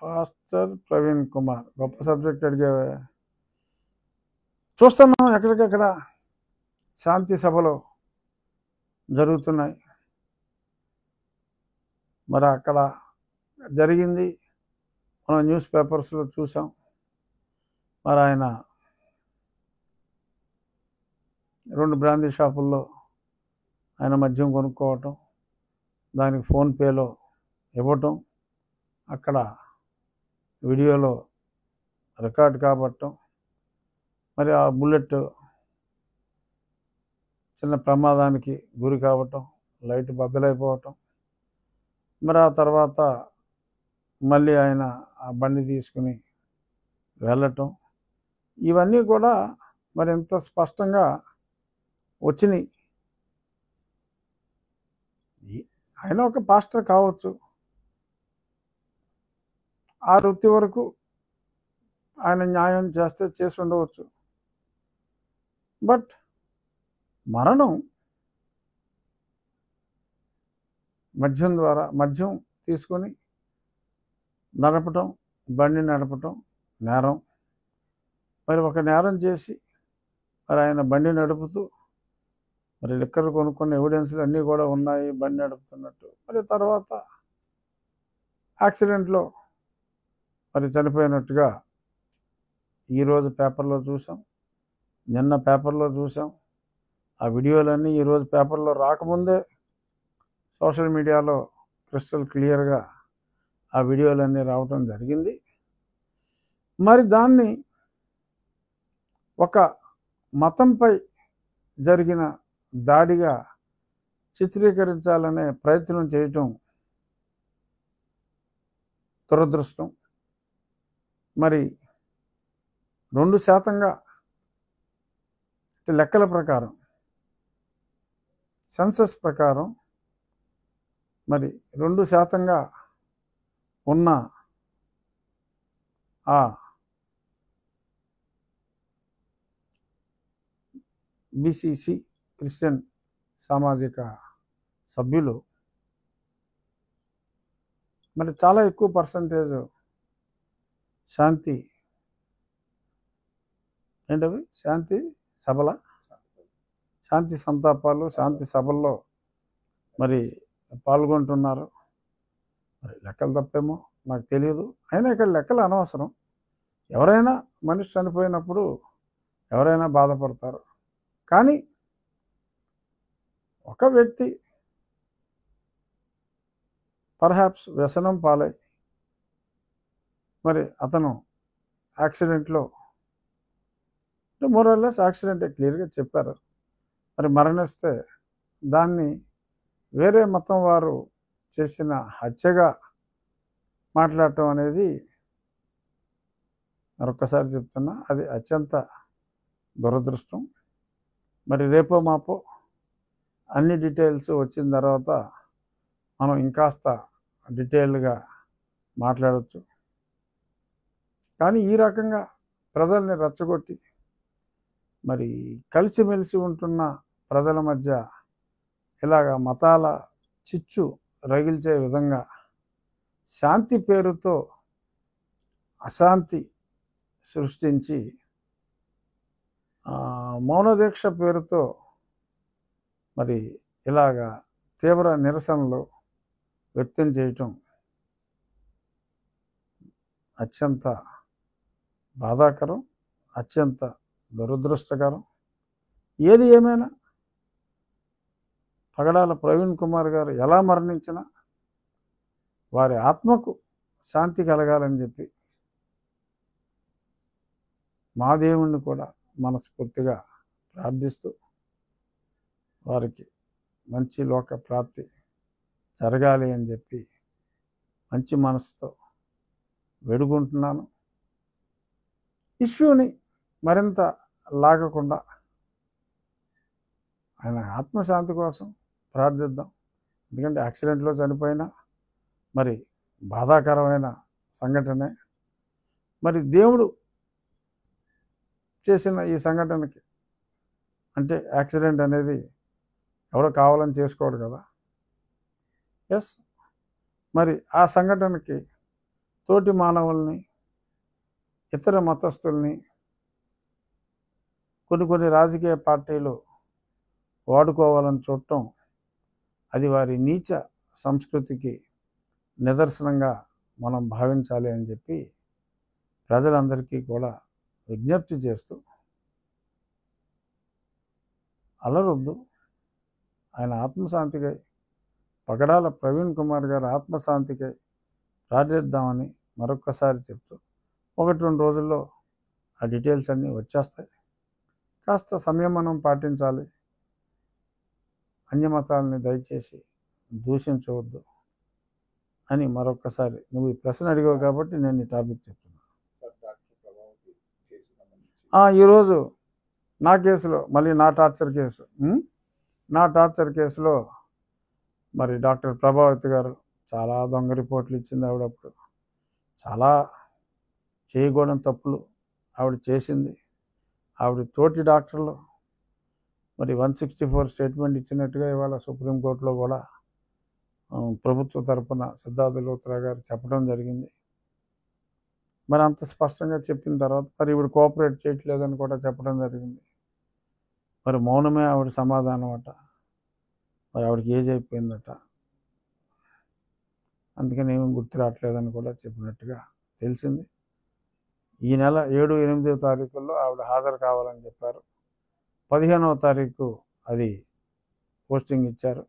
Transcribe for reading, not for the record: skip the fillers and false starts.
Pastor Praveen Kumar, గొప్ప subject అడిగావే. చూస్తున్నాం ఎక్కడికక్కడ శాంతి సభలు జరుగుతున్నాయి. మరి అక్కడ జరిగింది మనం న్యూస్ పేపర్స్లో చూసాం. మరి ఆయన 2 బ్రాందీ షాపుల్లో ఆయన మద్యం కొనుక్కోవటం, దానికి ఫోన్పేలో ఇవ్వటం, అక్కడ వీడియోలో రికార్డ్ కాబట్టం, మరి ఆ బుల్లెట్ చిన్న ప్రమాదానికి గురి కావటం, లైట్ బద్దలైపోవటం, మరి ఆ తర్వాత మళ్ళీ ఆయన ఆ బండి తీసుకుని వెళ్ళటం, ఇవన్నీ కూడా మరి ఎంత స్పష్టంగా వచ్చినాయి. ఆయన ఒక పాస్టర్ కావచ్చు, ఆ వృత్తి వరకు ఆయన న్యాయం చేస్తే చేసి ఉండవచ్చు. బట్ మరణం మద్యం తీసుకొని నడపటం, బండి నడపటం నేరం. మరి ఒక నేరం చేసి మరి ఆయన బండి నడుపుతూ మరి లిక్కర్ కొనుక్కున్న ఎవిడెన్స్లు అన్నీ కూడా ఉన్నాయి బండి నడుపుతున్నట్టు. మరి తర్వాత యాక్సిడెంట్లో మరి చనిపోయినట్టుగా ఈరోజు పేపర్లో చూసాం, నిన్న పేపర్లో చూసాం. ఆ వీడియోలన్నీ ఈరోజు పేపర్లో రాకముందే సోషల్ మీడియాలో క్రిస్టల్ క్లియర్గా ఆ వీడియోలన్నీ రావటం జరిగింది. మరి దాన్ని ఒక మతంపై జరిగిన దాడిగా చిత్రీకరించాలనే ప్రయత్నం చేయటం దురదృష్టం. మరి 2% లెక్కల ప్రకారం, సెన్సస్ ప్రకారం మరి 2% ఉన్న ఆ బీసీసీ క్రిస్టియన్ సామాజిక సభ్యులు మరి చాలా ఎక్కువ పర్సంటేజ్ శాంతి ఏంటవి శాంతి సభల శాంతి సంతాపాలు, శాంతి సభల్లో మరి పాల్గొంటున్నారు. మరి లెక్కలు తప్పేమో నాకు తెలియదు. అయినా ఇక్కడ లెక్కలు అనవసరం. ఎవరైనా మనిషి చనిపోయినప్పుడు ఎవరైనా బాధపడతారు. కానీ ఒక వ్యక్తి పర్హాప్స్ వ్యసనం పాలై మరి అతను యాక్సిడెంట్లో, మోరల్లెస్ యాక్సిడెంటే క్లియర్గా చెప్పారు, మరి మరణిస్తే దాన్ని వేరే మతం వారు చేసిన హత్యగా మాట్లాడటం అనేది మరొకసారి చెప్తున్నా, అది అత్యంత దురదృష్టం. మరి రేపో మాపో అన్ని డీటెయిల్స్ వచ్చిన తర్వాత మనం ఇంకాస్త డీటెయిల్గా మాట్లాడవచ్చు. కానీ ఈ రకంగా ప్రజల్ని రెచ్చగొట్టి మరి కలిసిమెలిసి ఉంటున్న ప్రజల మధ్య ఇలాగ మతాల చిచ్చు రగిల్చే విధంగా శాంతి పేరుతో అశాంతి సృష్టించి మౌనదీక్ష పేరుతో మరి ఇలాగా తీవ్ర నిరసనలు వ్యక్తం చేయటం అత్యంత బాధాకరం, అత్యంత దురదృష్టకరం. ఏది ఏమైనా పగడాల ప్రవీణ్ కుమార్ గారు ఎలా మరణించినా వారి ఆత్మకు శాంతి కలగాలని చెప్పి మా దేవుణ్ణి కూడా మనస్ఫూర్తిగా ప్రార్థిస్తూ వారికి మంచి లోక ప్రాప్తి జరగాలి అని చెప్పి మంచి మనసుతో వేడుకుంటున్నాను. ఇష్యూని మరింత లాగకుండా ఆయన ఆత్మశాంతి కోసం ప్రార్థిద్దాం. ఎందుకంటే యాక్సిడెంట్లో చనిపోయినా మరి బాధాకరమైన సంఘటనే. మరి దేవుడు చేసిన ఈ సంఘటనకి, అంటే యాక్సిడెంట్ అనేది ఎవడో కావాలని చేసుకోడు కదా. ఎస్, మరి ఆ సంఘటనకి తోటి మానవుల్ని, ఇతర మతస్థుల్ని కొన్ని రాజకీయ పార్టీలు వాడుకోవాలని చూడటం, అది వారి నీచ సంస్కృతికి నిదర్శనంగా మనం భావించాలి అని చెప్పి ప్రజలందరికీ కూడా విజ్ఞప్తి చేస్తూ, అలరొద్దు, ఆయన ఆత్మశాంతికై, పగడాల ప్రవీణ్ కుమార్ గారి ఆత్మశాంతికై ప్రార్థిద్దామని మరొక్కసారి చెప్తూ, 1-2 రోజుల్లో ఆ డీటెయిల్స్ అన్నీ వచ్చేస్తాయి. కాస్త సంయమనం పాటించాలి. అన్యమతాలని దయచేసి దూషించవద్దు అని మరొక్కసారి, నువ్వు ఈ ప్రశ్న అడిగావు కాబట్టి నేను ఈ టాపిక్ చెప్తున్నాను. ఈరోజు నా కేసులో, మళ్ళీ నా టార్చర్ కేసులో మరి డాక్టర్ ప్రభావతి గారు చాలా దొంగ రిపోర్ట్లు ఇచ్చింది. ఆవిడప్పుడు చాలా చేయకూడని తప్పులు ఆవిడ చేసింది. ఆవిడ తోటి డాక్టర్లు మరి 164 స్టేట్మెంట్ ఇచ్చినట్టుగా ఇవాళ సుప్రీంకోర్టులో కూడా ప్రభుత్వ తరపున సిద్ధార్థ లూత్రా గారు చెప్పడం జరిగింది. మరి అంత స్పష్టంగా చెప్పిన తర్వాత మరి ఇప్పుడు కోఆపరేట్ చేయట్లేదని కూడా చెప్పడం జరిగింది. మరి మౌనమే ఆవిడ సమాధానం అట. మరి ఆవిడకి ఏజ్ అయిపోయిందట, అందుకని ఏమీ గుర్తు రావట్లేదని కూడా చెప్పినట్టుగా తెలిసింది. ఈ నెల 7, 8వ తారీఖుల్లో ఆవిడ హాజరు కావాలని చెప్పారు. 15వ తారీఖు అది పోస్టింగ్ ఇచ్చారు.